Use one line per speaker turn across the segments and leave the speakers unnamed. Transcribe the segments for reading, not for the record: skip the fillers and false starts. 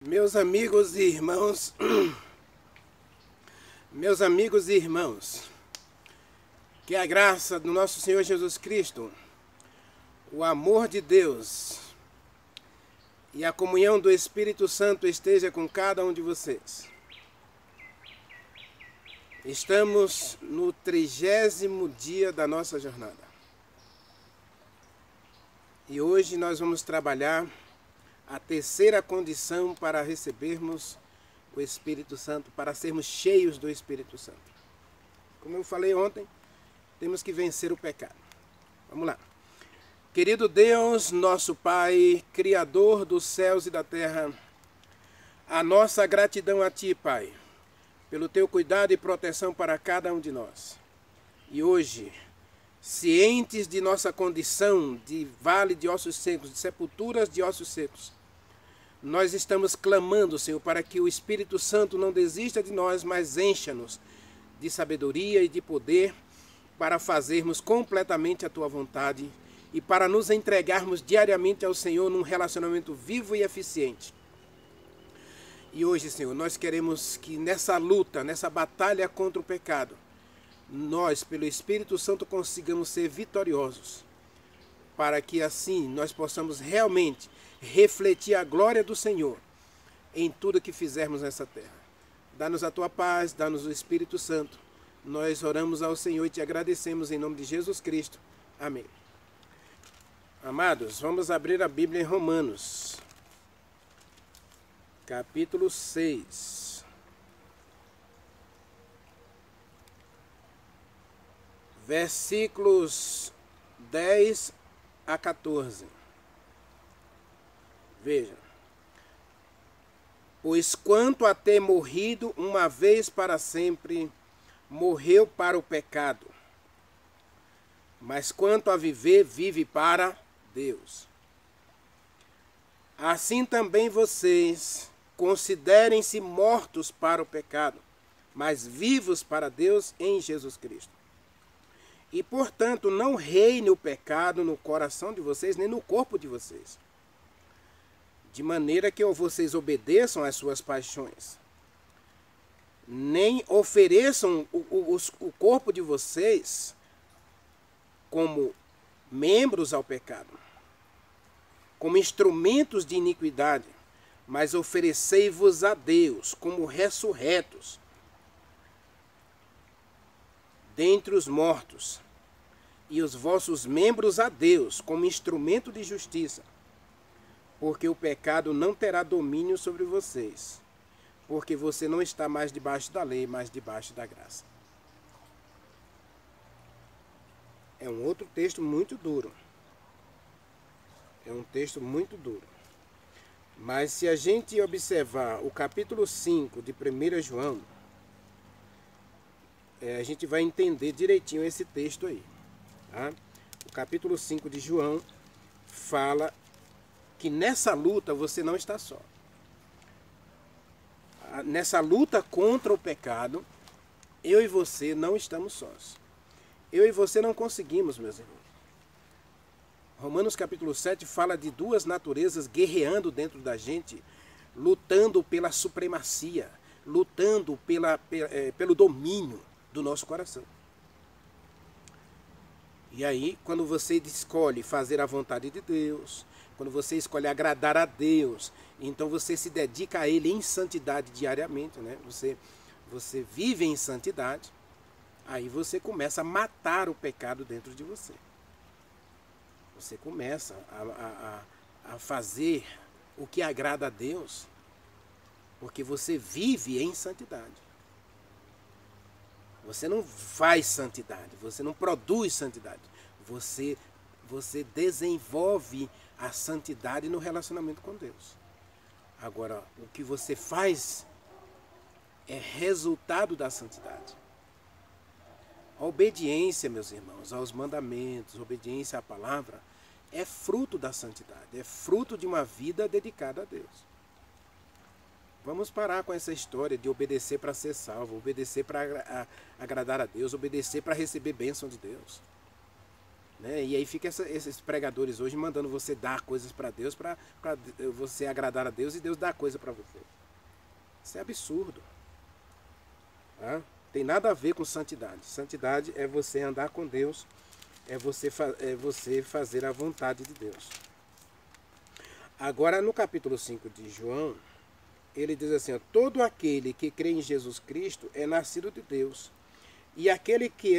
Meus amigos e irmãos, meus amigos e irmãos, que a graça do nosso Senhor Jesus Cristo, o amor de Deus e a comunhão do Espírito Santo esteja com cada um de vocês. Estamos no 30º dia da nossa jornada. E hoje nós vamos trabalhar a terceira condição para recebermos o Espírito Santo, para sermos cheios do Espírito Santo. Como eu falei ontem, temos que vencer o pecado. Vamos lá. Querido Deus, nosso Pai, Criador dos céus e da terra, a nossa gratidão a Ti, Pai, pelo Teu cuidado e proteção para cada um de nós. E hoje, cientes de nossa condição de vale de ossos secos, de sepulturas de ossos secos, nós estamos clamando, Senhor, para que o Espírito Santo não desista de nós, mas encha-nos de sabedoria e de poder para fazermos completamente a Tua vontade e para nos entregarmos diariamente ao Senhor num relacionamento vivo e eficiente. E hoje, Senhor, nós queremos que nessa luta, nessa batalha contra o pecado, nós, pelo Espírito Santo, consigamos ser vitoriosos, para que assim nós possamos realmente refletir a glória do Senhor em tudo que fizermos nessa terra. Dá-nos a Tua paz, dá-nos o Espírito Santo. Nós oramos ao Senhor e Te agradecemos em nome de Jesus Cristo. Amém. Amados, vamos abrir a Bíblia em Romanos, capítulo 6. Versículos 10 a 14. Veja. Pois quanto a ter morrido uma vez para sempre, morreu para o pecado. Mas quanto a viver, vive para Deus. Assim também vocês considerem-se mortos para o pecado, mas vivos para Deus em Jesus Cristo. E, portanto, não reine o pecado no coração de vocês, nem no corpo de vocês, de maneira que vocês obedeçam às suas paixões. Nem ofereçam o corpo de vocês como membros ao pecado, como instrumentos de iniquidade, mas oferecei-vos a Deus como ressurretos dentre os mortos, e os vossos membros a Deus como instrumento de justiça, porque o pecado não terá domínio sobre vocês, porque você não está mais debaixo da lei, mas debaixo da graça. É um outro texto muito duro. É um texto muito duro. Mas se a gente observar o capítulo 5 de 1 João, a gente vai entender direitinho esse texto aí. Tá? O capítulo 5 de João fala que nessa luta você não está só. Nessa luta contra o pecado, eu e você não estamos sós. Eu e você não conseguimos, meus irmãos. Romanos capítulo 7 fala de duas naturezas guerreando dentro da gente, lutando pela supremacia, lutando pelo domínio do nosso coração. E aí, quando você escolhe fazer a vontade de Deus, quando você escolhe agradar a Deus, então você se dedica a Ele em santidade diariamente, né? Você vive em santidade, aí você começa a matar o pecado dentro de você. Você começa a fazer o que agrada a Deus, porque você vive em santidade. Você não faz santidade, você não produz santidade. Você desenvolve a santidade no relacionamento com Deus. Agora, o que você faz é resultado da santidade. A obediência, meus irmãos, aos mandamentos, a obediência à palavra, é fruto da santidade, é fruto de uma vida dedicada a Deus. Vamos parar com essa história de obedecer para ser salvo, obedecer para agradar a Deus, obedecer para receber bênção de Deus. Né? E aí fica esses pregadores hoje mandando você dar coisas para Deus, para você agradar a Deus e Deus dar coisa para você. Isso é absurdo. Tá? Tem nada a ver com santidade. Santidade é você andar com Deus, é você fazer a vontade de Deus. Agora, no capítulo 5 de João, ele diz assim, ó, todo aquele que crê em Jesus Cristo é nascido de Deus. E aquele que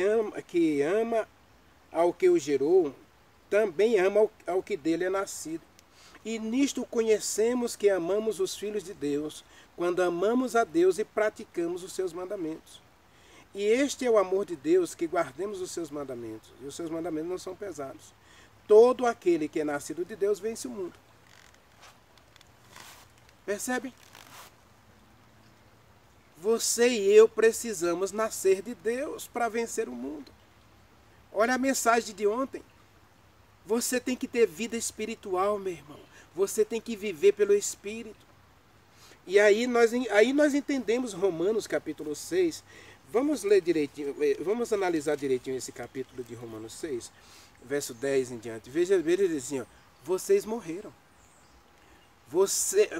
ama ao que o gerou, também ama ao que dele é nascido. E nisto conhecemos que amamos os filhos de Deus, quando amamos a Deus e praticamos os seus mandamentos. E este é o amor de Deus, que guardemos os seus mandamentos. E os seus mandamentos não são pesados. Todo aquele que é nascido de Deus vence o mundo. Percebe? Você e eu precisamos nascer de Deus para vencer o mundo. Olha a mensagem de ontem. Você tem que ter vida espiritual, meu irmão. Você tem que viver pelo Espírito. E aí nós entendemos Romanos capítulo 6. Vamos ler direitinho, vamos analisar direitinho esse capítulo de Romanos 6, verso 10 em diante. Veja ele diz assim, ó, vocês morreram.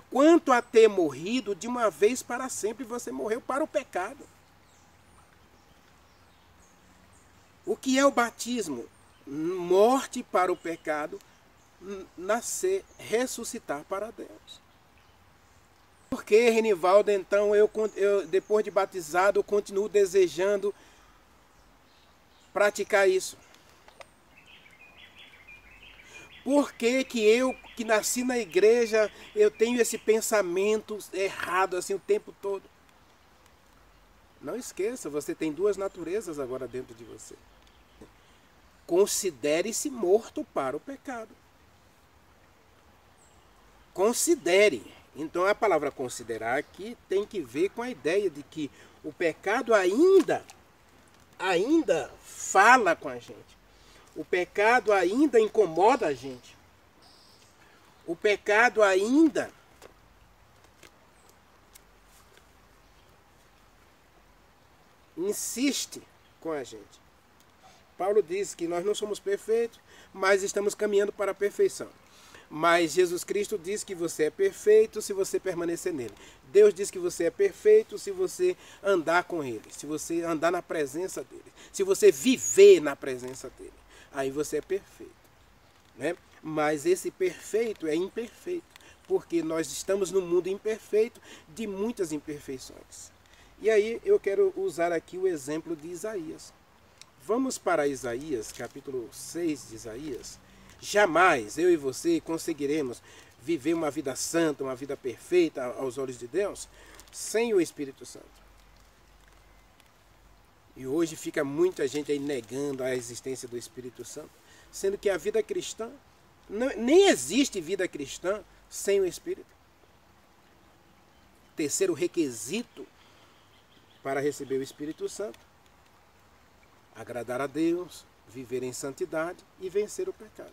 Quanto a ter morrido de uma vez para sempre, você morreu para o pecado. O que é o batismo? Morte para o pecado, nascer, ressuscitar para Deus. Por que, Renivaldo, então, eu depois de batizado, eu continuo desejando praticar isso? Por que eu, que nasci na igreja, eu tenho esse pensamento errado assim o tempo todo? Não esqueça, você tem duas naturezas agora dentro de você. Considere-se morto para o pecado. Considere. Então a palavra considerar aqui tem que ver com a ideia de que o pecado ainda fala com a gente. O pecado ainda incomoda a gente. O pecado ainda insiste com a gente. Paulo diz que nós não somos perfeitos, mas estamos caminhando para a perfeição. Mas Jesus Cristo diz que você é perfeito se você permanecer nele. Deus diz que você é perfeito se você andar com ele, se você andar na presença dele, se você viver na presença dele. Aí você é perfeito, né? Mas esse perfeito é imperfeito, porque nós estamos num mundo imperfeito de muitas imperfeições. E aí eu quero usar aqui o exemplo de Isaías. Vamos para Isaías, capítulo 6 de Isaías. Jamais eu e você conseguiremos viver uma vida santa, uma vida perfeita aos olhos de Deus, sem o Espírito Santo. E hoje fica muita gente aí negando a existência do Espírito Santo, sendo que a vida cristã, nem existe vida cristã sem o Espírito. Terceiro requisito para receber o Espírito Santo: agradar a Deus, viver em santidade e vencer o pecado.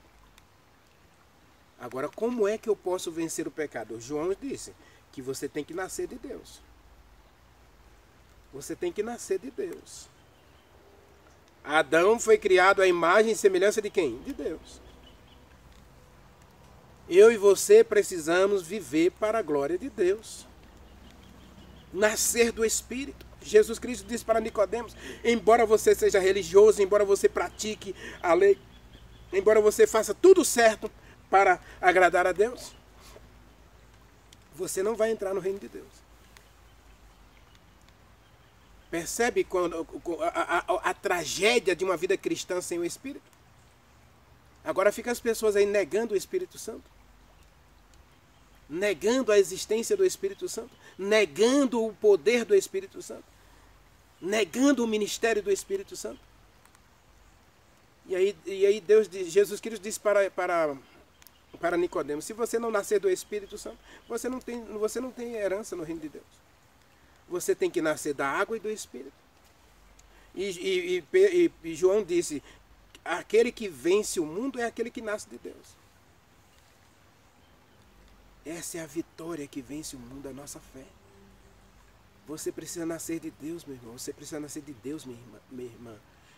Agora, como é que eu posso vencer o pecado? O João disse que você tem que nascer de Deus. Você tem que nascer de Deus. Adão foi criado à imagem e semelhança de quem? De Deus. Eu e você precisamos viver para a glória de Deus. Nascer do Espírito. Jesus Cristo disse para Nicodemos: embora você seja religioso, embora você pratique a lei, embora você faça tudo certo para agradar a Deus, você não vai entrar no reino de Deus. Percebe a tragédia de uma vida cristã sem o Espírito? Agora fica as pessoas aí negando o Espírito Santo, negando a existência do Espírito Santo, negando o poder do Espírito Santo, negando o ministério do Espírito Santo. E aí Jesus Cristo disse para Nicodemos: se você não nascer do Espírito Santo, você não tem herança no reino de Deus. Você tem que nascer da água e do Espírito. E João disse: aquele que vence o mundo é aquele que nasce de Deus. Essa é a vitória que vence o mundo, a nossa fé. Você precisa nascer de Deus, meu irmão. Você precisa nascer de Deus, minha irmã.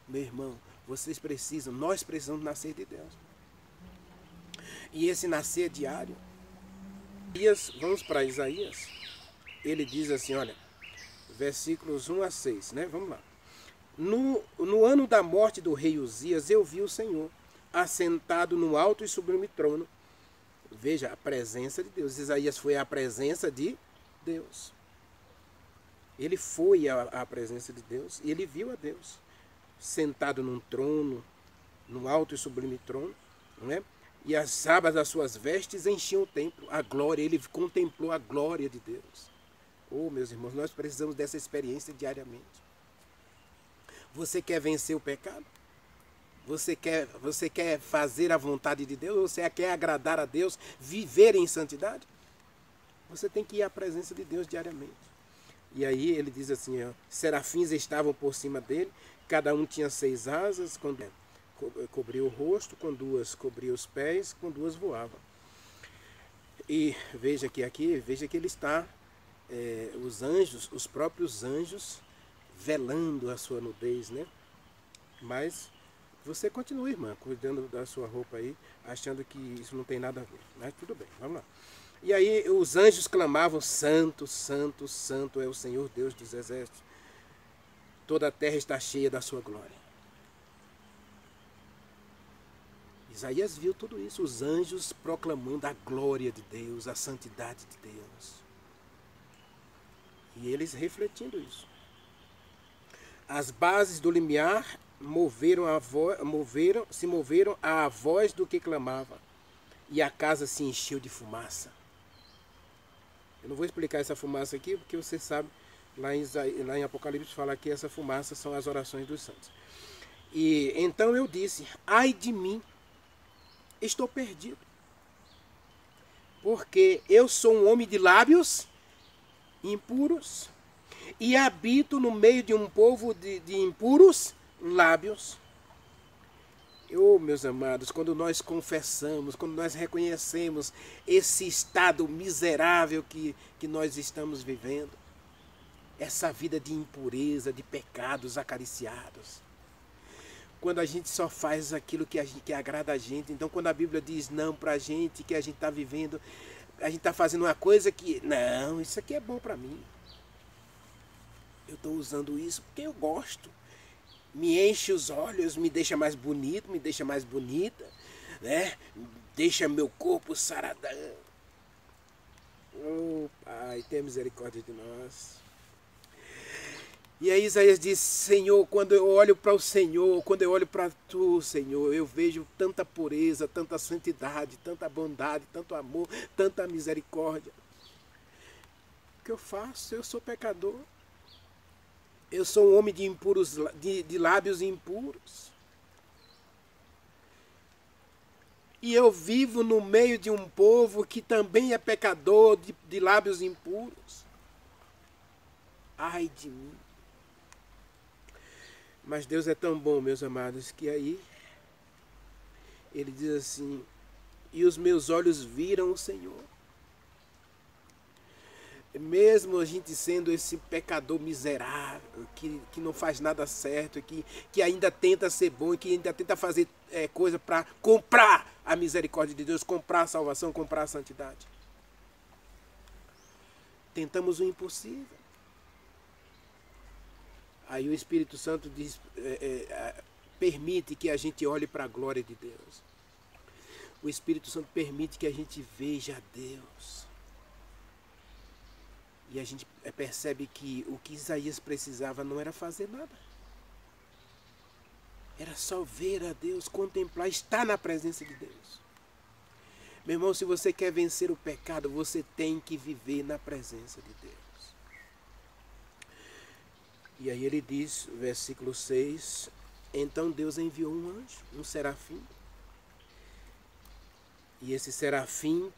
Meu irmão, nós precisamos nascer de Deus. E esse nascer diário. Vamos para Isaías. Ele diz assim, olha, versículos 1 a 6, né? Vamos lá. No ano da morte do rei Uzias, eu vi o Senhor assentado no alto e sublime trono. Veja, a presença de Deus. Isaías foi a presença de Deus. Ele foi à presença de Deus e ele viu a Deus sentado num trono, num alto e sublime trono, não é? E as abas das suas vestes enchiam o templo, a glória, ele contemplou a glória de Deus. Oh, meus irmãos, nós precisamos dessa experiência diariamente. Você quer vencer o pecado? Você quer fazer a vontade de Deus? Você quer agradar a Deus, viver em santidade? Você tem que ir à presença de Deus diariamente. E aí ele diz assim, ó, serafins estavam por cima dele, cada um tinha 6 asas, quando cobria o rosto, com 2 cobria os pés, com 2 voava. E veja que ele está, os anjos, os próprios anjos, velando a sua nudez, né? Mas você continua, irmã, cuidando da sua roupa aí, achando que isso não tem nada a ver. Mas tudo bem, vamos lá. E aí os anjos clamavam, santo, santo, santo é o Senhor Deus dos exércitos. Toda a terra está cheia da sua glória. Isaías viu tudo isso, os anjos proclamando a glória de Deus, a santidade de Deus. E eles refletindo isso. As bases do limiar se moveram à voz do que clamava, e a casa se encheu de fumaça. Eu não vou explicar essa fumaça aqui, porque você sabe, lá em Apocalipse fala que essa fumaça são as orações dos santos. E então eu disse, ai de mim, estou perdido, porque eu sou um homem de lábios impuros e habito no meio de um povo de impuros lábios. Meus amados, quando nós confessamos, quando nós reconhecemos esse estado miserável que nós estamos vivendo, essa vida de impureza, de pecados acariciados, quando a gente só faz aquilo que agrada a gente, então quando a Bíblia diz não para a gente, que a gente está vivendo, a gente está fazendo uma coisa que, não, isso aqui é bom para mim. Eu estou usando isso porque eu gosto. Me enche os olhos, me deixa mais bonito, me deixa mais bonita, né? Deixa meu corpo saradão. Oh, Pai, tenha misericórdia de nós. E aí Isaías diz, Senhor, quando eu olho para o Senhor, quando eu olho para Tu, Senhor, eu vejo tanta pureza, tanta santidade, tanta bondade, tanto amor, tanta misericórdia. O que eu faço? Eu sou pecador. Eu sou um homem de lábios impuros. E eu vivo no meio de um povo que também é pecador, de lábios impuros. Ai de mim. Mas Deus é tão bom, meus amados, que aí ele diz assim, e os meus olhos viram o Senhor. Mesmo a gente sendo esse pecador miserável, que não faz nada certo, que ainda tenta ser bom, que ainda tenta fazer coisa para comprar a misericórdia de Deus, comprar a salvação, comprar a santidade. Tentamos o impossível. Aí o Espírito Santo diz, permite que a gente olhe para a glória de Deus. O Espírito Santo permite que a gente veja a Deus. E a gente percebe que o que Isaías precisava não era fazer nada. Era só ver a Deus, contemplar, estar na presença de Deus. Meu irmão, se você quer vencer o pecado, você tem que viver na presença de Deus. E aí ele diz, versículo 6, então Deus enviou um anjo, um serafim. E esse serafim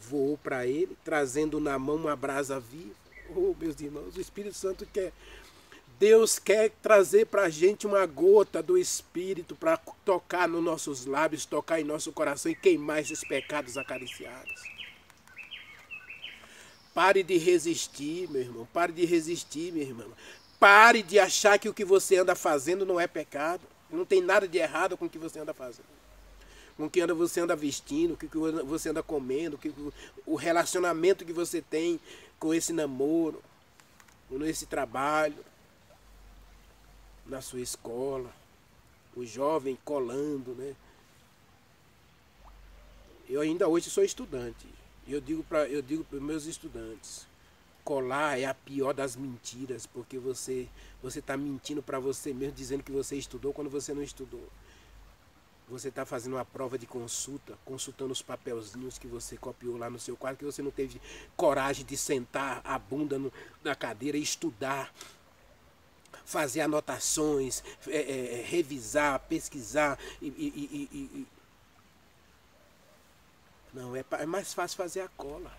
voou para ele, trazendo na mão uma brasa viva. Oh, meus irmãos, o Espírito Santo quer. Deus quer trazer para a gente uma gota do Espírito para tocar nos nossos lábios, tocar em nosso coração e queimar esses pecados acariciados. Pare de resistir, meu irmão. Pare de resistir, minha irmã. Pare de achar que o que você anda fazendo não é pecado. Não tem nada de errado com o que você anda fazendo. Com o que você anda vestindo, o que você anda comendo, o relacionamento que você tem com esse namoro, nesse trabalho, na sua escola, o jovem colando, né? Eu ainda hoje sou estudante. Eu digo para os meus estudantes, colar é a pior das mentiras, porque você está mentindo para você mesmo, dizendo que você estudou quando você não estudou. Você está fazendo uma prova de consulta, consultando os papelzinhos que você copiou lá no seu quadro, que você não teve coragem de sentar a bunda na cadeira e estudar, fazer anotações, revisar, pesquisar. Não, é mais fácil fazer a cola.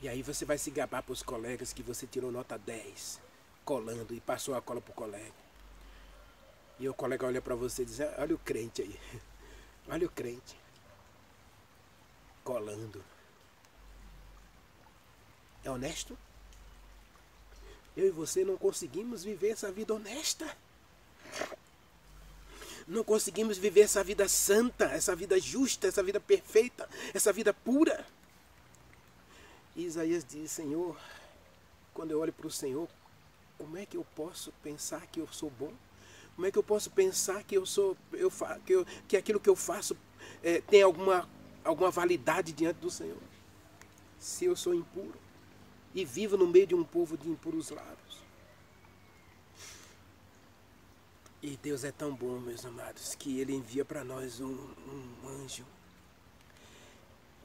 E aí você vai se gabar para os colegas que você tirou nota 10, colando, e passou a cola para o colega. E o colega olha para você e diz, olha o crente aí, olha o crente, colando. É honesto? Eu e você não conseguimos viver essa vida honesta. Não conseguimos viver essa vida santa, essa vida justa, essa vida perfeita, essa vida pura. E Isaías diz, Senhor, quando eu olho para o Senhor, como é que eu posso pensar que eu sou bom? Como é que eu posso pensar que que aquilo que eu faço tem alguma validade diante do Senhor? Se eu sou impuro e vivo no meio de um povo de impuros lábios. E Deus é tão bom, meus amados, que Ele envia para nós um anjo.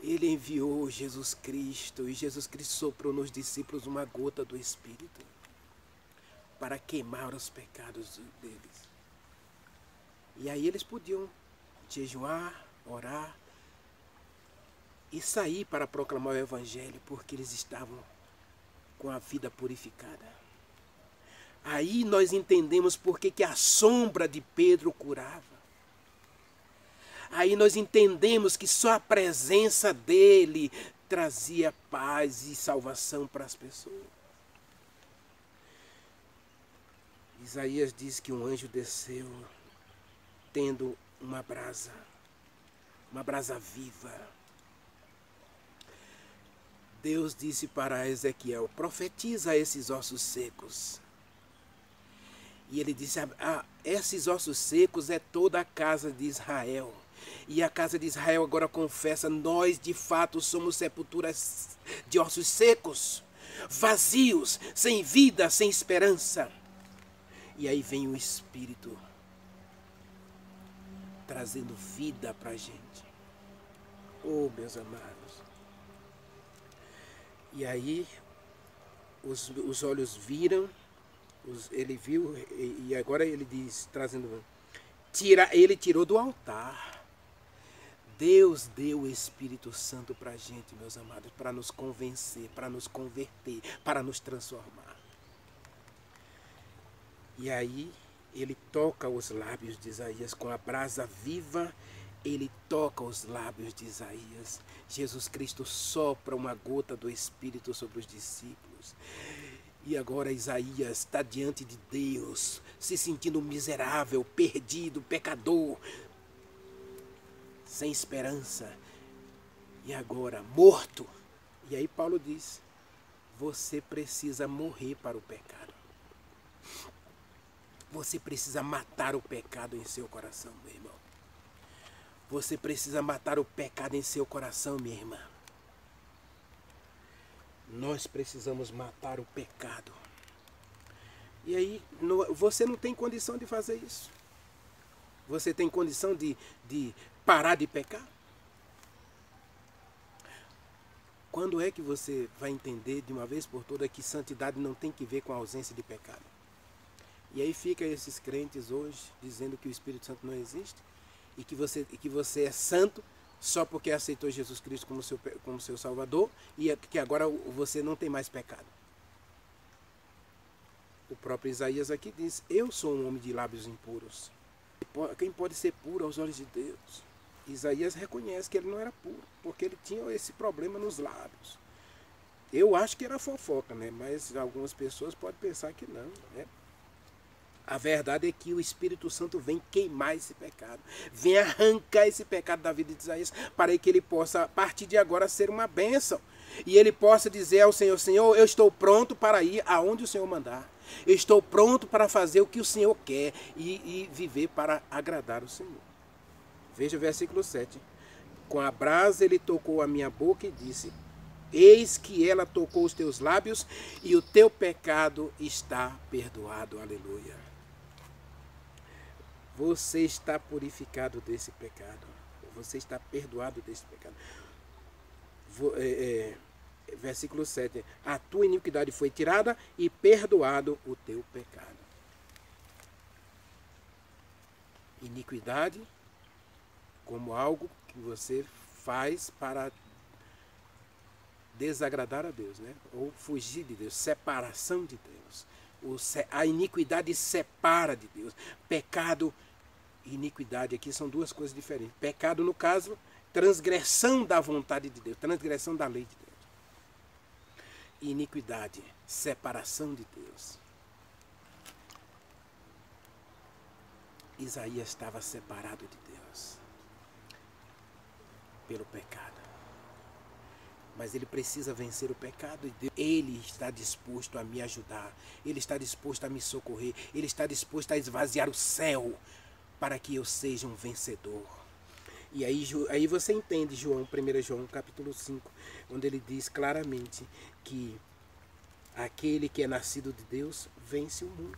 Ele enviou Jesus Cristo, e Jesus Cristo soprou nos discípulos uma gota do Espírito para queimar os pecados deles. E aí eles podiam jejuar, orar e sair para proclamar o Evangelho, porque eles estavam com a vida purificada. Aí nós entendemos por que a sombra de Pedro curava. Aí nós entendemos que só a presença dele trazia paz e salvação para as pessoas. Isaías diz que um anjo desceu tendo uma brasa viva. Deus disse para Ezequiel, profetiza esses ossos secos. E ele disse, esses ossos secos é toda a casa de Israel. E a casa de Israel agora confessa, nós de fato somos sepulturas de ossos secos, vazios, sem vida, sem esperança. E aí vem o Espírito trazendo vida para a gente. Oh, meus amados. E aí os olhos viram, ele viu, e agora ele diz, trazendo, ele tirou do altar. Deus deu o Espírito Santo para a gente, meus amados, para nos convencer, para nos converter, para nos transformar. E aí ele toca os lábios de Isaías com a brasa viva, ele toca os lábios de Isaías. Jesus Cristo sopra uma gota do Espírito sobre os discípulos. E agora Isaías está diante de Deus, se sentindo miserável, perdido, pecador, sem esperança. E agora, morto. E aí Paulo diz, você precisa morrer para o pecado. Você precisa matar o pecado em seu coração, meu irmão. Você precisa matar o pecado em seu coração, minha irmã. Nós precisamos matar o pecado. E aí, você não tem condição de fazer isso. Você tem condição de parar de pecar? Quando é que você vai entender de uma vez por todas que santidade não tem que ver com a ausência de pecado? E aí fica esses crentes hoje dizendo que o Espírito Santo não existe e que você é santo só porque aceitou Jesus Cristo como seu Salvador e que agora você não tem mais pecado. O próprio Isaías aqui diz, eu sou um homem de lábios impuros. Quem pode ser puro aos olhos de Deus? Isaías reconhece que ele não era puro, porque ele tinha esse problema nos lábios. Eu acho que era fofoca, né? Mas algumas pessoas podem pensar que não, né? A verdade é que o Espírito Santo vem queimar esse pecado, vem arrancar esse pecado da vida de Isaías, para que ele possa, a partir de agora, ser uma bênção. E ele possa dizer ao Senhor, Senhor, eu estou pronto para ir aonde o Senhor mandar. Eu estou pronto para fazer o que o Senhor quer e viver para agradar o Senhor. Veja o versículo 7. Com a brasa ele tocou a minha boca e disse, eis que ela tocou os teus lábios e o teu pecado está perdoado. Aleluia. Você está purificado desse pecado. Você está perdoado desse pecado. Versículo 7. A tua iniquidade foi tirada e perdoado o teu pecado. Iniquidade como algo que você faz para desagradar a Deus, né? Ou fugir de Deus, separação de Deus. A iniquidade separa de Deus. Pecado e iniquidade aqui são duas coisas diferentes. Pecado, no caso, transgressão da vontade de Deus, transgressão da lei de Deus. E iniquidade, separação de Deus. Isaías estava separado de Deus pelo pecado. Mas ele precisa vencer o pecado e Deus, ele está disposto a me ajudar. Ele está disposto a me socorrer. Ele está disposto a esvaziar o céu para que eu seja um vencedor. E aí você entende 1 João capítulo 5, onde ele diz claramente que aquele que é nascido de Deus vence o mundo.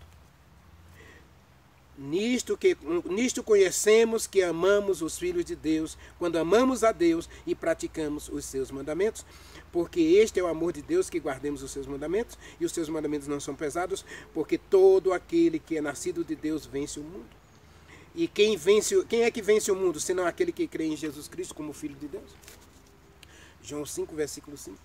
Nisto conhecemos que amamos os filhos de Deus, quando amamos a Deus e praticamos os seus mandamentos, porque este é o amor de Deus, que guardemos os seus mandamentos, e os seus mandamentos não são pesados, porque todo aquele que é nascido de Deus vence o mundo. E quem é que vence o mundo, senão aquele que crê em Jesus Cristo como Filho de Deus? João 5, versículo 5.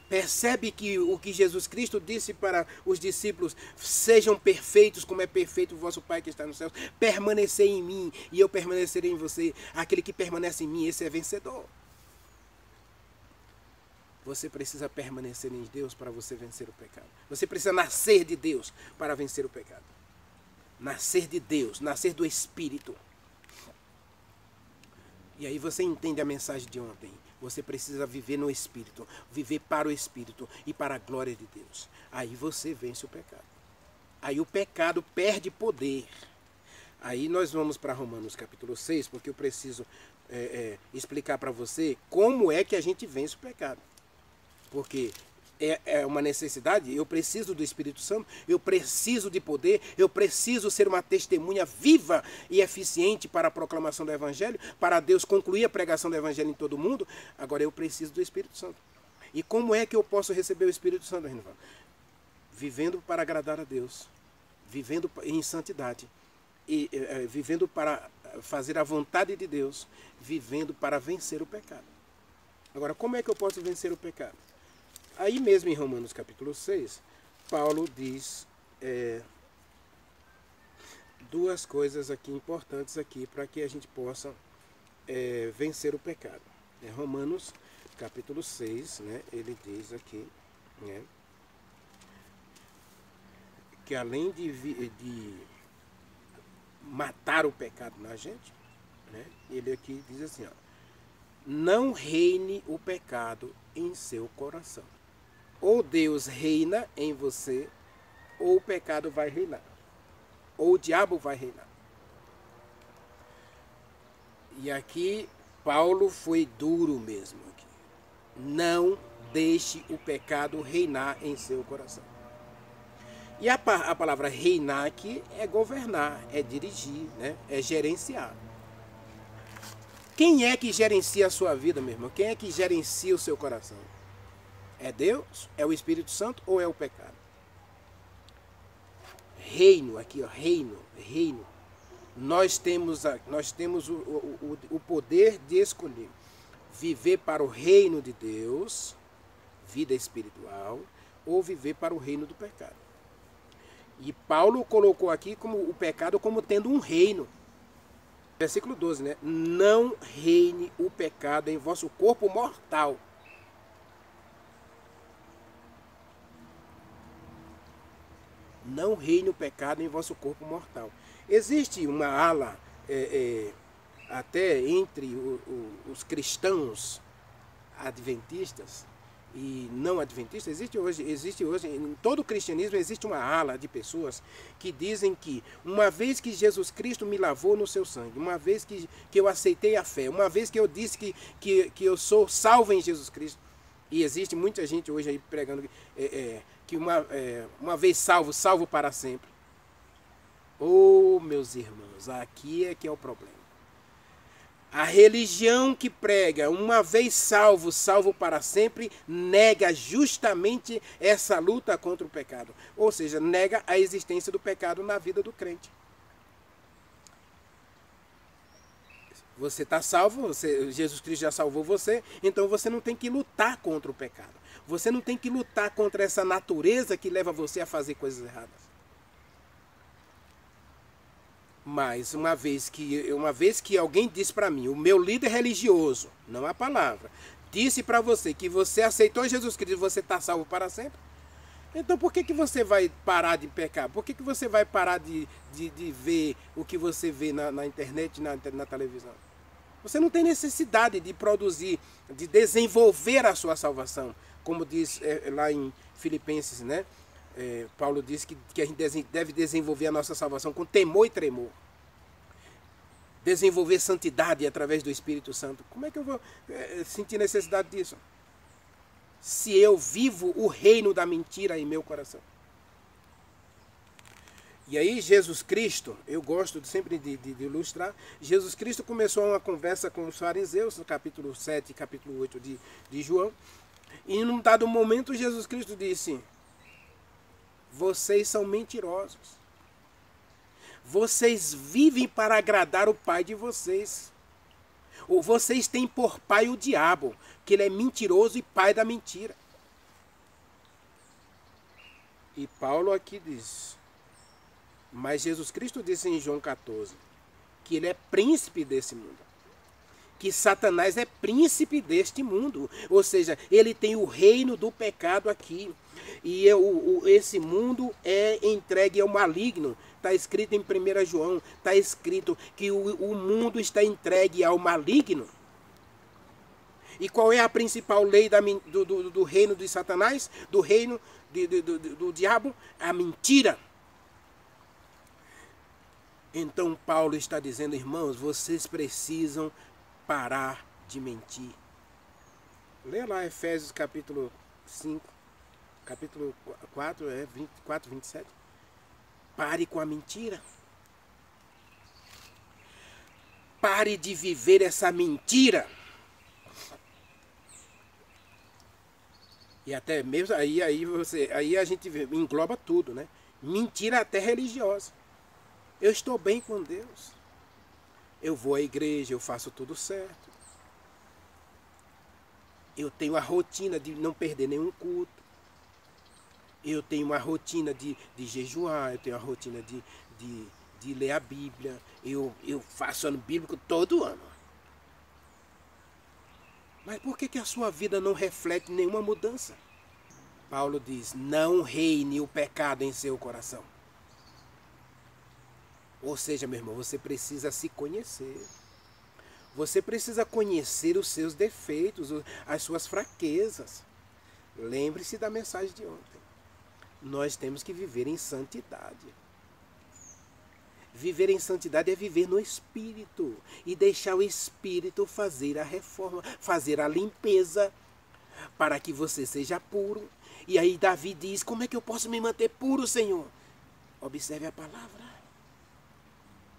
Percebe que o que Jesus Cristo disse para os discípulos, sejam perfeitos como é perfeito o vosso Pai que está nos céus, permanecer em mim e eu permanecerei em você. Aquele que permanece em mim, esse é vencedor. Você precisa permanecer em Deus para você vencer o pecado. Você precisa nascer de Deus para vencer o pecado. Nascer de Deus, nascer do Espírito. E aí você entende a mensagem de ontem. Você precisa viver no Espírito, viver para o Espírito e para a glória de Deus. Aí você vence o pecado. Aí o pecado perde poder. Aí nós vamos para Romanos capítulo 6, porque eu preciso explicar para você como é que a gente vence o pecado. Porque é uma necessidade, eu preciso do Espírito Santo, eu preciso de poder, eu preciso ser uma testemunha viva e eficiente para a proclamação do Evangelho, para Deus concluir a pregação do Evangelho em todo o mundo. Agora eu preciso do Espírito Santo. E como é que eu posso receber o Espírito Santo, Renivaldo? Vivendo para agradar a Deus, vivendo em santidade, e vivendo para fazer a vontade de Deus, vivendo para vencer o pecado. Agora, como é que eu posso vencer o pecado? Aí mesmo em Romanos capítulo 6, Paulo diz duas coisas aqui importantes aqui para que a gente possa vencer o pecado. Romanos capítulo 6, né, ele diz aqui, né, que além de matar o pecado na gente, né, ele aqui diz assim, ó, não reine o pecado em seu coração. Ou Deus reina em você, ou o pecado vai reinar. Ou o diabo vai reinar. E aqui, Paulo foi duro mesmo. Aqui. Não deixe o pecado reinar em seu coração. E a palavra reinar aqui é governar, é dirigir, né? É gerenciar. Quem é que gerencia a sua vida, meu irmão? Quem é que gerencia o seu coração? É Deus? É o Espírito Santo ou é o pecado? Reino, aqui ó, reino. Nós temos o poder de escolher viver para o reino de Deus, vida espiritual, ou viver para o reino do pecado. E Paulo colocou aqui como o pecado como tendo um reino. Versículo 12, né? Não reine o pecado em vosso corpo mortal. não reine o pecado em vosso corpo mortal. Existe uma ala, até entre os cristãos adventistas e não adventistas, existe hoje, em todo o cristianismo existe uma ala de pessoas que dizem que uma vez que Jesus Cristo me lavou no seu sangue, uma vez que eu aceitei a fé, uma vez que eu disse que eu sou salvo em Jesus Cristo, e existe muita gente hoje aí pregando que uma vez salvo, salvo para sempre. Oh, meus irmãos, aqui é que é o problema. A religião que prega uma vez salvo, salvo para sempre, nega justamente essa luta contra o pecado. Ou seja, nega a existência do pecado na vida do crente. Você está salvo, Jesus Cristo já salvou você, então você não tem que lutar contra o pecado. Você não tem que lutar contra essa natureza que leva você a fazer coisas erradas. Mas uma vez que alguém disse para mim, o meu líder religioso, não a palavra, disse para você que você aceitou Jesus Cristo e você está salvo para sempre, então por que você vai parar de pecar? Por que você vai parar de ver o que você vê na internet, na televisão? Você não tem necessidade de produzir, de desenvolver a sua salvação, como diz lá em Filipenses, né? Paulo diz que a gente deve desenvolver a nossa salvação com temor e tremor. Desenvolver santidade através do Espírito Santo. Como é que eu vou sentir necessidade disso? Se eu vivo o reino da mentira em meu coração. E aí Jesus Cristo, eu gosto sempre de ilustrar, Jesus Cristo começou uma conversa com os fariseus, no capítulo 7 e capítulo 8 de João, e num dado momento Jesus Cristo disse: vocês são mentirosos. Vocês vivem para agradar o pai de vocês. Ou vocês têm por pai o diabo, que ele é mentiroso e pai da mentira. E Paulo aqui diz, mas Jesus Cristo disse em João 14, que ele é príncipe desse mundo. Que Satanás é príncipe deste mundo. Ou seja, ele tem o reino do pecado aqui. E esse mundo é entregue ao maligno. Está escrito em 1 João, está escrito que o mundo está entregue ao maligno. E qual é a principal lei do reino de Satanás? Do reino do diabo? A mentira. Então Paulo está dizendo, irmãos, vocês precisam parar de mentir. Lê lá Efésios capítulo 5, capítulo 4, 24, 27. Pare com a mentira. Pare de viver essa mentira. E até mesmo aí a gente engloba tudo, né? Mentira até religiosa. Eu estou bem com Deus. Eu vou à igreja, eu faço tudo certo. Eu tenho a rotina de não perder nenhum culto. Eu tenho uma rotina de jejuar, eu tenho a rotina de ler a Bíblia. Eu faço ano bíblico todo ano. Mas por que a sua vida não reflete nenhuma mudança? Paulo diz, não reine o pecado em seu coração. Ou seja, meu irmão, você precisa se conhecer. Você precisa conhecer os seus defeitos, as suas fraquezas. Lembre-se da mensagem de ontem. Nós temos que viver em santidade. Viver em santidade é viver no Espírito e deixar o Espírito fazer a reforma, fazer a limpeza, para que você seja puro. E aí Davi diz, como é que eu posso me manter puro, Senhor? Observe a palavra.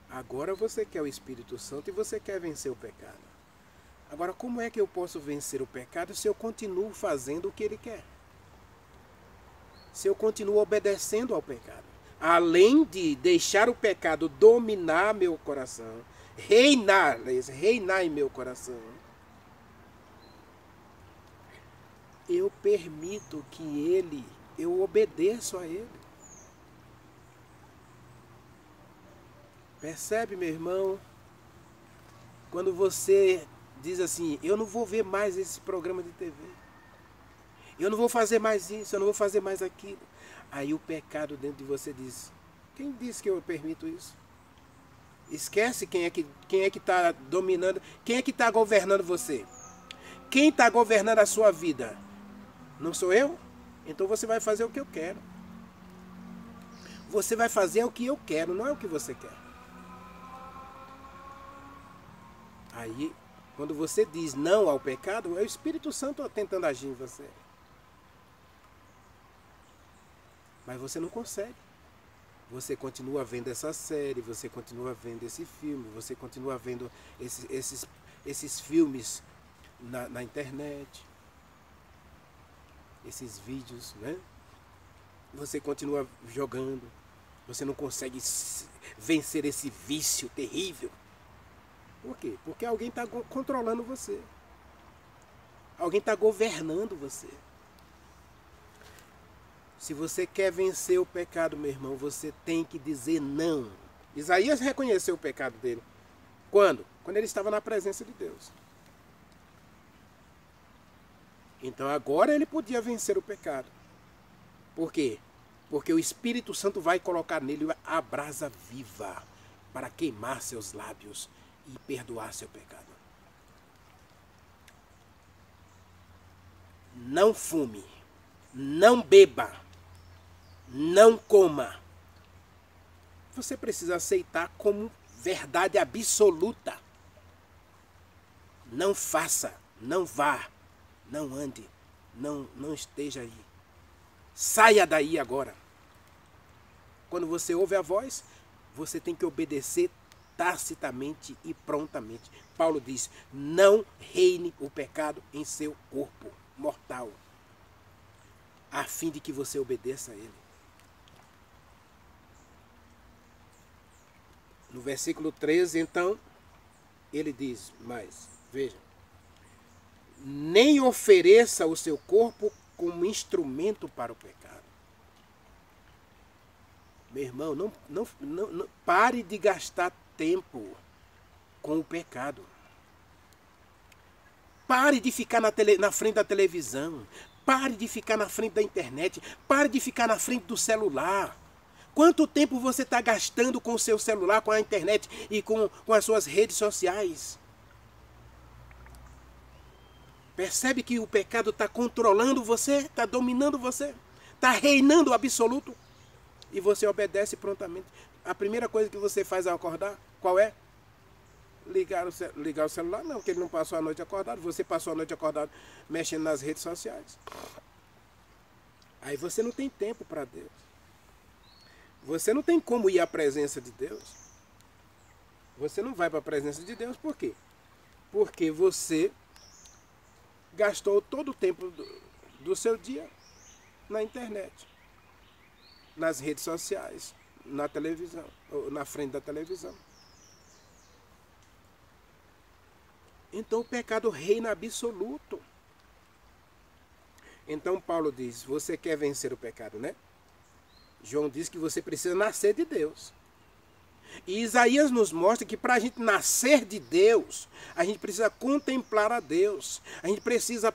Agora você quer o Espírito Santo e você quer vencer o pecado. Agora, como é que eu posso vencer o pecado se eu continuo fazendo o que ele quer? Se eu continuo obedecendo ao pecado? Além de deixar o pecado dominar meu coração, reinar em meu coração, eu permito que eu obedeço a ele. Percebe, meu irmão? Quando você diz assim, eu não vou ver mais esse programa de TV. Eu não vou fazer mais isso, eu não vou fazer mais aquilo. Aí o pecado dentro de você diz, quem disse que eu permito isso? Esquece quem é que está dominando, quem é que está governando você. Quem está governando a sua vida? Não sou eu? Então você vai fazer o que eu quero. Você vai fazer o que eu quero, não é o que você quer. Aí, quando você diz não ao pecado, é o Espírito Santo tentando agir em você. Mas você não consegue. Você continua vendo essa série, você continua vendo esse filme, você continua vendo esses filmes na internet, esses vídeos, né? Você continua jogando, você não consegue vencer esse vício terrível. Por quê? Porque alguém está controlando você. Alguém está governando você. Se você quer vencer o pecado, meu irmão, você tem que dizer não. Isaías reconheceu o pecado dele. Quando? Quando ele estava na presença de Deus. Então agora ele podia vencer o pecado. Por quê? Porque o Espírito Santo vai colocar nele a brasa viva para queimar seus lábios e perdoar seu pecado. Não fume, não beba, não coma. Você precisa aceitar como verdade absoluta. Não faça, não vá, não ande, não esteja aí. Saia daí agora. Quando você ouve a voz, você tem que obedecer tacitamente e prontamente. Paulo diz, não reine o pecado em seu corpo mortal, a fim de que você obedeça a ele. No versículo 13, então, ele diz mais, veja, nem ofereça o seu corpo como instrumento para o pecado. Meu irmão, não pare de gastar tempo com o pecado. Pare de ficar na frente da televisão. Pare de ficar na frente da internet. Pare de ficar na frente do celular. Quanto tempo você está gastando com o seu celular, com a internet e com as suas redes sociais? Percebe que o pecado está controlando você, está dominando você, está reinando o absoluto e você obedece prontamente. A primeira coisa que você faz ao acordar, qual é? Ligar o celular? Não, porque ele não passou a noite acordado, você passou a noite acordado mexendo nas redes sociais. Aí você não tem tempo para Deus. Você não tem como ir à presença de Deus. Você não vai para a presença de Deus, por quê? Porque você gastou todo o tempo do seu dia na internet, nas redes sociais, na televisão, ou na frente da televisão. Então o pecado reina absoluto. Então Paulo diz, você quer vencer o pecado, né? João diz que você precisa nascer de Deus. E Isaías nos mostra que para a gente nascer de Deus, a gente precisa contemplar a Deus. A gente precisa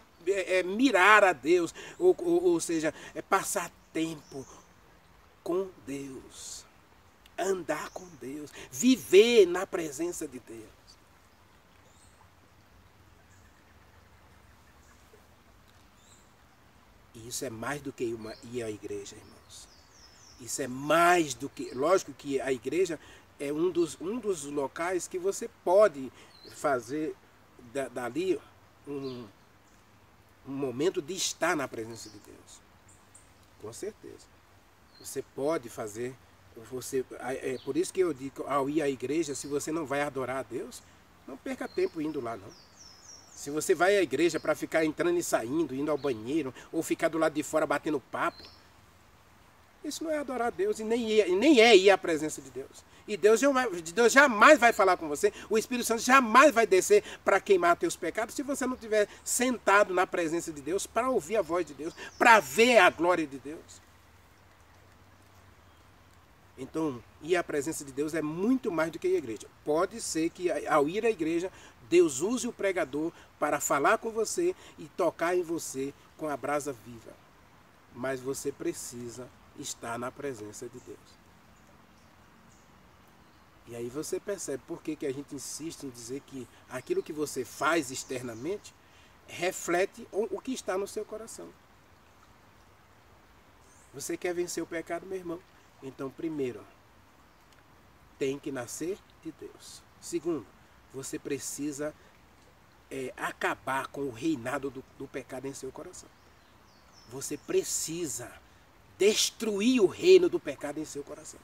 mirar a Deus. Ou seja, passar tempo com Deus. Andar com Deus. Viver na presença de Deus. E isso é mais do que ir à igreja, irmãos. Isso é mais do que... Lógico que a igreja é um dos locais que você pode fazer dali um momento de estar na presença de Deus. Com certeza. Você pode fazer... É por isso que eu digo, ao ir à igreja, se você não vai adorar a Deus, não perca tempo indo lá, não. Se você vai à igreja para ficar entrando e saindo, indo ao banheiro, ou ficar do lado de fora batendo papo, isso não é adorar a Deus e nem é ir à presença de Deus. E Deus jamais vai falar com você, o Espírito Santo jamais vai descer para queimar teus pecados se você não estiver sentado na presença de Deus para ouvir a voz de Deus, para ver a glória de Deus. Então, ir à presença de Deus é muito mais do que ir à igreja. Pode ser que ao ir à igreja, Deus use o pregador para falar com você e tocar em você com a brasa viva, mas você precisa estar na presença de Deus. E aí você percebe por que a gente insiste em dizer que aquilo que você faz externamente reflete o que está no seu coração. Você quer vencer o pecado, meu irmão? Então, primeiro, tem que nascer de Deus. Segundo, você precisa acabar com o reinado do pecado em seu coração. Você precisa destruir o reino do pecado em seu coração.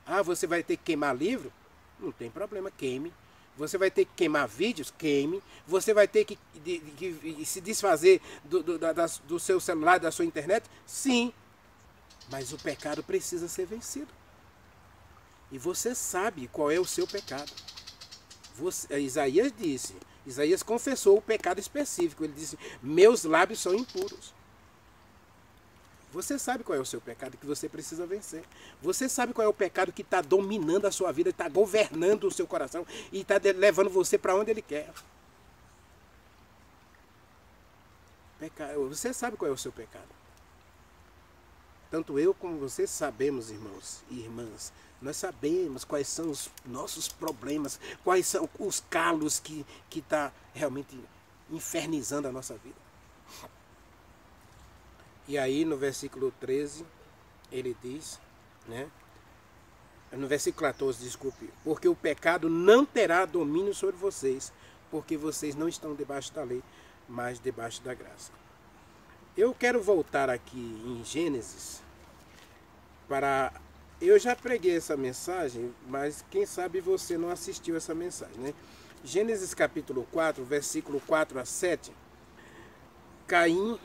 Ah, você vai ter que queimar livro? Não tem problema, queime. Você vai ter que queimar vídeos? Queime. Você vai ter que se desfazer do seu celular, da sua internet? Sim. Mas o pecado precisa ser vencido. E você sabe qual é o seu pecado. Isaías disse, Isaías confessou o pecado específico. Ele disse, meus lábios são impuros. Você sabe qual é o seu pecado que você precisa vencer. Você sabe qual é o pecado que está dominando a sua vida, está governando o seu coração e está levando você para onde ele quer. Você sabe qual é o seu pecado. Tanto eu como você sabemos, irmãos e irmãs, nós sabemos quais são os nossos problemas, quais são os calos que está realmente infernizando a nossa vida. E aí no versículo 13, ele diz, né? No versículo 14, desculpe, porque o pecado não terá domínio sobre vocês, porque vocês não estão debaixo da lei, mas debaixo da graça. Eu quero voltar aqui em Gênesis para... Eu já preguei essa mensagem, mas quem sabe você não assistiu essa mensagem, né? Gênesis capítulo 4, versículo 4 a 7, Caim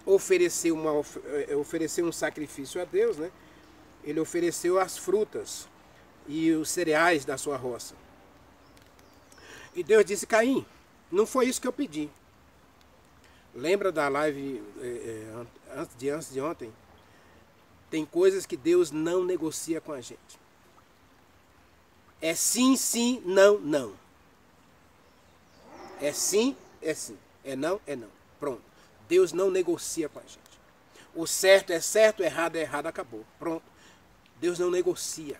ofereceu um sacrifício a Deus, né? Ele ofereceu as frutas e os cereais da sua roça. E Deus disse, Caim, não foi isso que eu pedi. Lembra da live antes de ontem? Tem coisas que Deus não negocia com a gente. É sim, sim, não, não. É sim, é sim. É não, é não. Pronto. Deus não negocia com a gente. O certo é certo, o errado é errado, acabou. Pronto. Deus não negocia.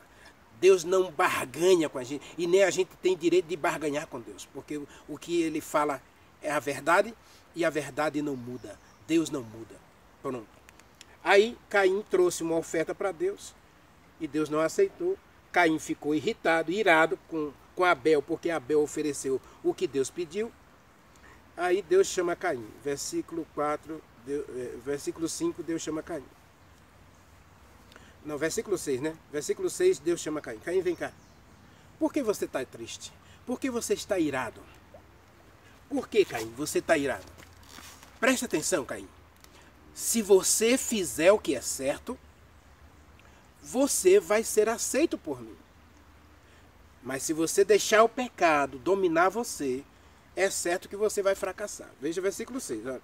Deus não barganha com a gente. E nem a gente tem direito de barganhar com Deus. Porque o que ele fala é a verdade e a verdade não muda. Deus não muda. Pronto. Aí Caim trouxe uma oferta para Deus e Deus não aceitou. Caim ficou irritado, irado com Abel, porque Abel ofereceu o que Deus pediu. Aí Deus chama Caim. Versículo 5, Deus chama Caim. Não, versículo 6, né? Versículo 6, Deus chama Caim. Caim, vem cá. Por que você está triste? Por que você está irado? Por que, Caim, você está irado? Presta atenção, Caim. Se você fizer o que é certo, você vai ser aceito por mim. Mas se você deixar o pecado dominar você, é certo que você vai fracassar. Veja o versículo 6. Olha.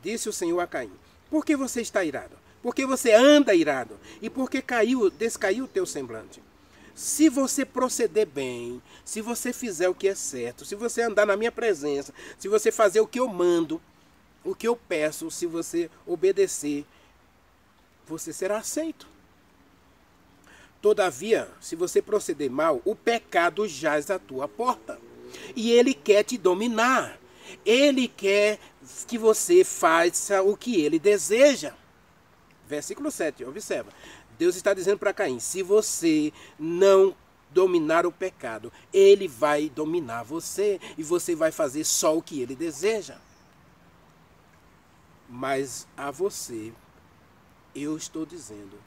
Disse o Senhor a Caim, por que você está irado? Porque você anda irado? E porque descaiu o teu semblante? Se você proceder bem, se você fizer o que é certo, se você andar na minha presença, se você fazer o que eu mando, o que eu peço, se você obedecer, você será aceito. Todavia, se você proceder mal, o pecado jaz à tua porta. E ele quer te dominar. Ele quer que você faça o que ele deseja. Versículo 7, observa. Deus está dizendo para Caim, se você não dominar o pecado, ele vai dominar você e você vai fazer só o que ele deseja. Mas a você, eu estou dizendo,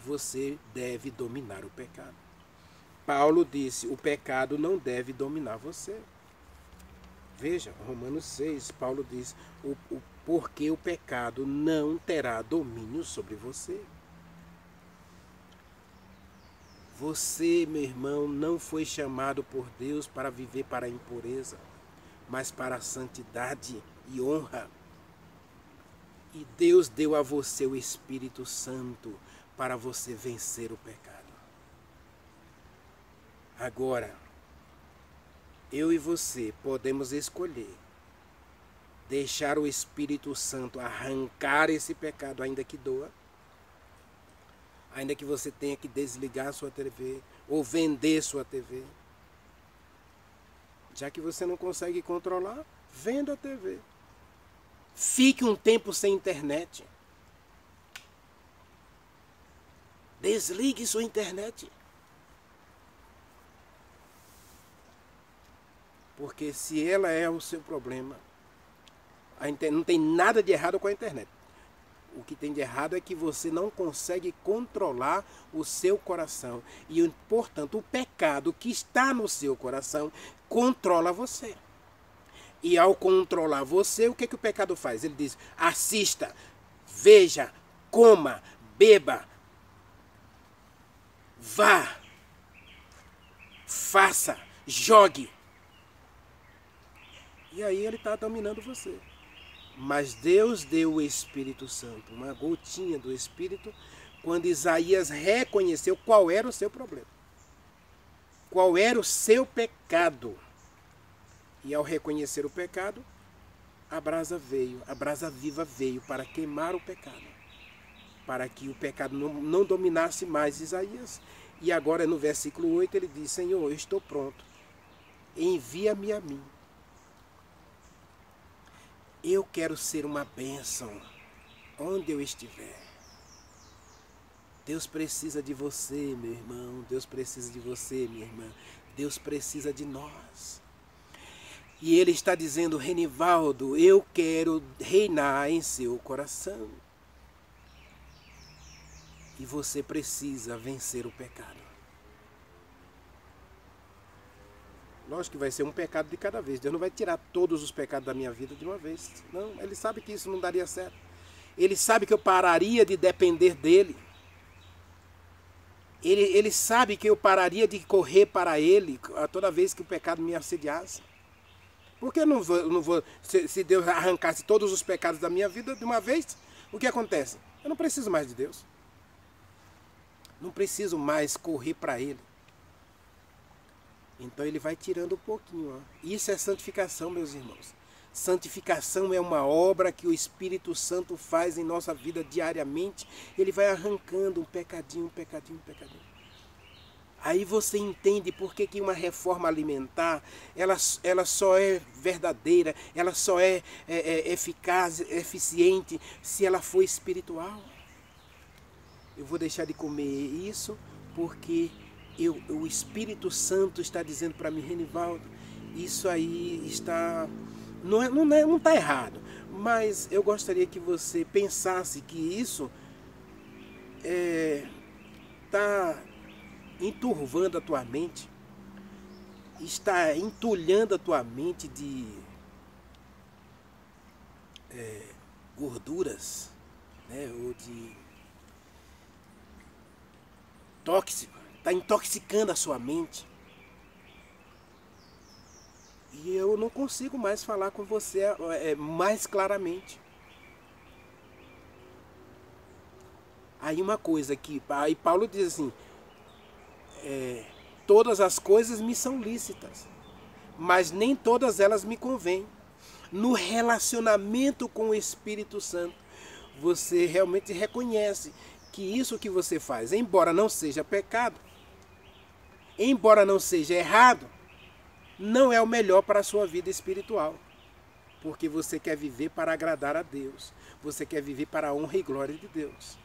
você deve dominar o pecado. Paulo disse, o pecado não deve dominar você. Veja, Romanos 6, Paulo diz, porque o pecado não terá domínio sobre você. Você, meu irmão, não foi chamado por Deus para viver para a impureza, mas para a santidade e honra. E Deus deu a você o Espírito Santo para você vencer o pecado. Agora, eu e você podemos escolher deixar o Espírito Santo arrancar esse pecado, ainda que doa, ainda que você tenha que desligar sua TV ou vender sua TV. Já que você não consegue controlar, venda a TV. Fique um tempo sem internet. Desligue sua internet. Porque se ela é o seu problema, não tem nada de errado com a internet. O que tem de errado é que você não consegue controlar o seu coração. E, portanto, o pecado que está no seu coração controla você. E ao controlar você, o que o pecado faz? Ele diz: assista, veja, coma, beba, vá, faça, jogue. E aí ele está dominando você. Mas Deus deu o Espírito Santo, uma gotinha do Espírito, quando Isaías reconheceu qual era o seu problema. Qual era o seu pecado. E ao reconhecer o pecado, a brasa veio, a brasa viva veio para queimar o pecado. Para que o pecado não dominasse mais Isaías. E agora no versículo 8 ele diz: Senhor, eu estou pronto, envia-me a mim. Eu quero ser uma bênção onde eu estiver. Deus precisa de você, meu irmão. Deus precisa de você, minha irmã. Deus precisa de nós. E Ele está dizendo: Renivaldo, eu quero reinar em seu coração. E você precisa vencer o pecado. Lógico que vai ser um pecado de cada vez. Deus não vai tirar todos os pecados da minha vida de uma vez. Não, Ele sabe que isso não daria certo. Ele sabe que eu pararia de depender dEle. Ele sabe que eu pararia de correr para Ele toda vez que o pecado me assediasse. Porque eu não vou se Deus arrancasse todos os pecados da minha vida de uma vez, o que acontece? Eu não preciso mais de Deus. Não preciso mais correr para Ele. Então Ele vai tirando um pouquinho. Ó. Isso é santificação, meus irmãos. Santificação é uma obra que o Espírito Santo faz em nossa vida diariamente. Ele vai arrancando um pecadinho, um pecadinho, um pecadinho. Aí você entende por que uma reforma alimentar, ela só é verdadeira, ela só é eficaz, eficiente, se ela for espiritual. Eu vou deixar de comer isso porque o Espírito Santo está dizendo para mim: Renivaldo, isso aí está... Não está errado, mas eu gostaria que você pensasse que isso está enturvando a tua mente, está entulhando a tua mente de gorduras, né, ou de tóxico, está intoxicando a sua mente. E eu não consigo mais falar com você mais claramente. Aí uma coisa que... Aí Paulo diz assim: todas as coisas me são lícitas, mas nem todas elas me convêm. No relacionamento com o Espírito Santo, você realmente reconhece que isso que você faz, embora não seja pecado, embora não seja errado, não é o melhor para a sua vida espiritual. Porque você quer viver para agradar a Deus. Você quer viver para a honra e glória de Deus.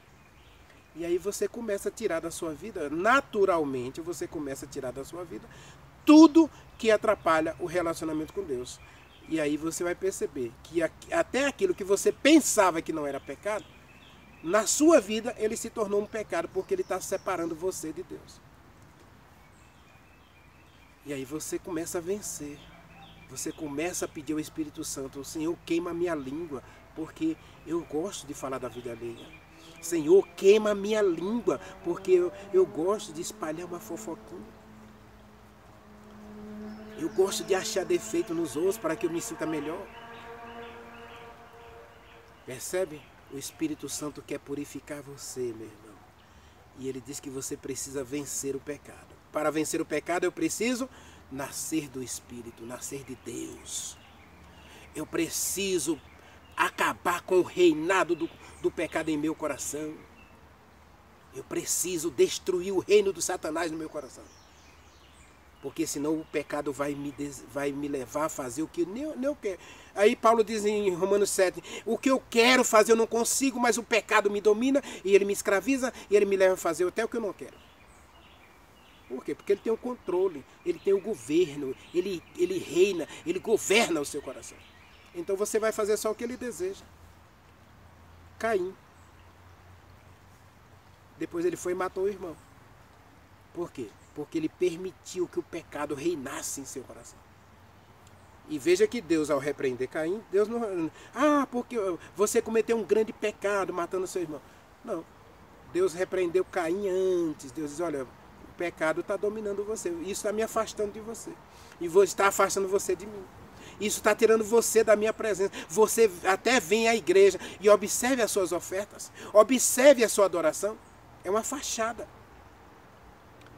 E aí você começa a tirar da sua vida, naturalmente você começa a tirar da sua vida tudo que atrapalha o relacionamento com Deus. E aí você vai perceber que até aquilo que você pensava que não era pecado, na sua vida ele se tornou um pecado, porque ele está separando você de Deus. E aí você começa a vencer. Você começa a pedir ao Espírito Santo: Senhor, queima a minha língua, porque eu gosto de falar da vida alheia. Senhor, queima a minha língua, porque eu gosto de espalhar uma fofoquinha. Eu gosto de achar defeito nos outros para que eu me sinta melhor. Percebe? O Espírito Santo quer purificar você, meu irmão. E ele diz que você precisa vencer o pecado. Para vencer o pecado eu preciso nascer do Espírito, nascer de Deus. Eu preciso acabar com o reinado do pecado em meu coração. Eu preciso destruir o reino do Satanás no meu coração. Porque senão o pecado vai me levar a fazer o que eu quero. Aí Paulo diz em Romanos 7, o que eu quero fazer eu não consigo, mas o pecado me domina e ele me escraviza e ele me leva a fazer até o que eu não quero. Por quê? Porque ele tem o controle, ele tem o governo, ele reina, ele governa o seu coração. Então você vai fazer só o que ele deseja. Caim. Depois ele foi e matou o irmão. Por quê? Porque ele permitiu que o pecado reinasse em seu coração. E veja que Deus, ao repreender Caim, Deus não... porque você cometeu um grande pecado matando seu irmão. Não. Deus repreendeu Caim antes. Deus diz, olha, o pecado está dominando você. Isso está me afastando de você. E está afastando você de mim. Isso está tirando você da minha presença. Você até vem à igreja e observe as suas ofertas. Observe a sua adoração. É uma fachada.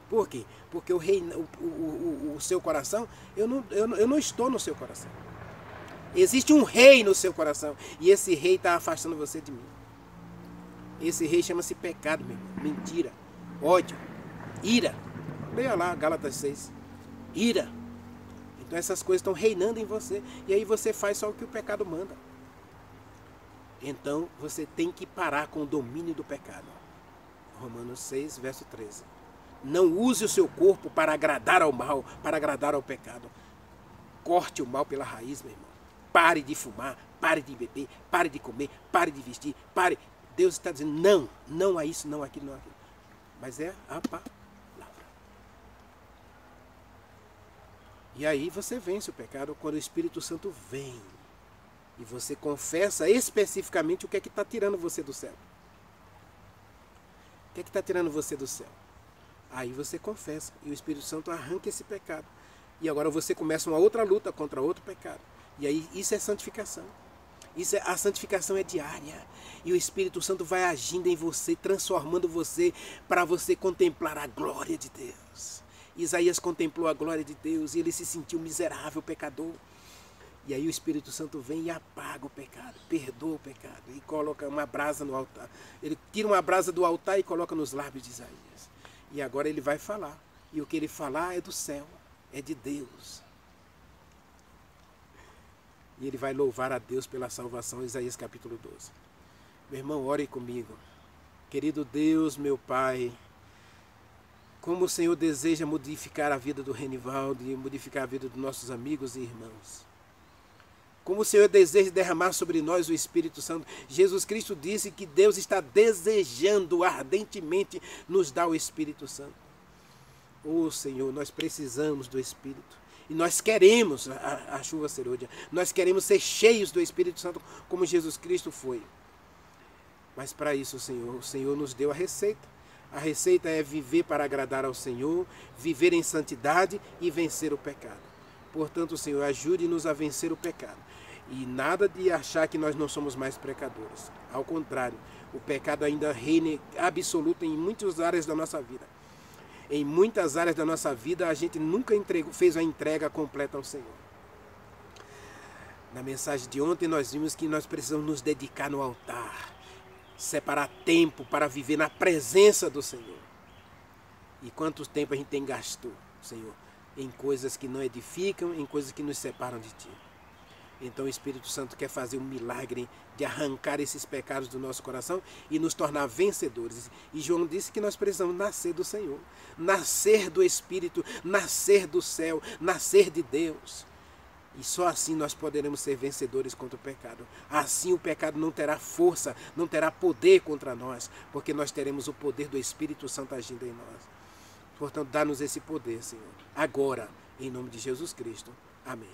Por quê? Porque o seu coração, eu não estou no seu coração. Existe um rei no seu coração. E esse rei está afastando você de mim. Esse rei chama-se pecado, meu irmão. Mentira, ódio, ira. Leia lá, Gálatas 6. Ira. Então essas coisas estão reinando em você. E aí você faz só o que o pecado manda. Então você tem que parar com o domínio do pecado. Romanos 6, verso 13. Não use o seu corpo para agradar ao mal, para agradar ao pecado. Corte o mal pela raiz, meu irmão. Pare de fumar, pare de beber, pare de comer, pare de vestir, pare. Deus está dizendo não, não a isso, não aquilo, não aquilo. Mas é a palavra. E aí você vence o pecado quando o Espírito Santo vem. E você confessa especificamente o que é que está tirando você do céu. O que é que está tirando você do céu? Aí você confessa e o Espírito Santo arranca esse pecado. E agora você começa uma outra luta contra outro pecado. E aí isso é santificação. A santificação é diária. E o Espírito Santo vai agindo em você, transformando você para você contemplar a glória de Deus. Isaías contemplou a glória de Deus e ele se sentiu miserável, pecador. E aí o Espírito Santo vem e apaga o pecado, perdoa o pecado e coloca uma brasa no altar. Ele tira uma brasa do altar e coloca nos lábios de Isaías. E agora ele vai falar. E o que ele falar é do céu, é de Deus. E ele vai louvar a Deus pela salvação, Isaías capítulo 12. Meu irmão, ore comigo. Querido Deus, meu Pai, como o Senhor deseja modificar a vida do Renivaldo e modificar a vida dos nossos amigos e irmãos. Como o Senhor deseja derramar sobre nós o Espírito Santo. Jesus Cristo disse que Deus está desejando ardentemente nos dar o Espírito Santo. Oh Senhor, nós precisamos do Espírito. E nós queremos a chuva serôdia. Nós queremos ser cheios do Espírito Santo como Jesus Cristo foi. Mas para isso, o Senhor nos deu a receita. A receita é viver para agradar ao Senhor, viver em santidade e vencer o pecado. Portanto, Senhor, ajude-nos a vencer o pecado. E nada de achar que nós não somos mais pecadores. Ao contrário, o pecado ainda reina absoluto em muitas áreas da nossa vida. Em muitas áreas da nossa vida, a gente nunca fez a entrega completa ao Senhor. Na mensagem de ontem, nós vimos que nós precisamos nos dedicar no altar. Separar tempo para viver na presença do Senhor. E quanto tempo a gente tem gasto, Senhor, em coisas que não edificam, em coisas que nos separam de Ti. Então o Espírito Santo quer fazer um milagre de arrancar esses pecados do nosso coração e nos tornar vencedores. E João disse que nós precisamos nascer do Senhor, nascer do Espírito, nascer do céu, nascer de Deus. E só assim nós poderemos ser vencedores contra o pecado. Assim o pecado não terá força, não terá poder contra nós, porque nós teremos o poder do Espírito Santo agindo em nós. Portanto, dá-nos esse poder, Senhor, agora, em nome de Jesus Cristo. Amém.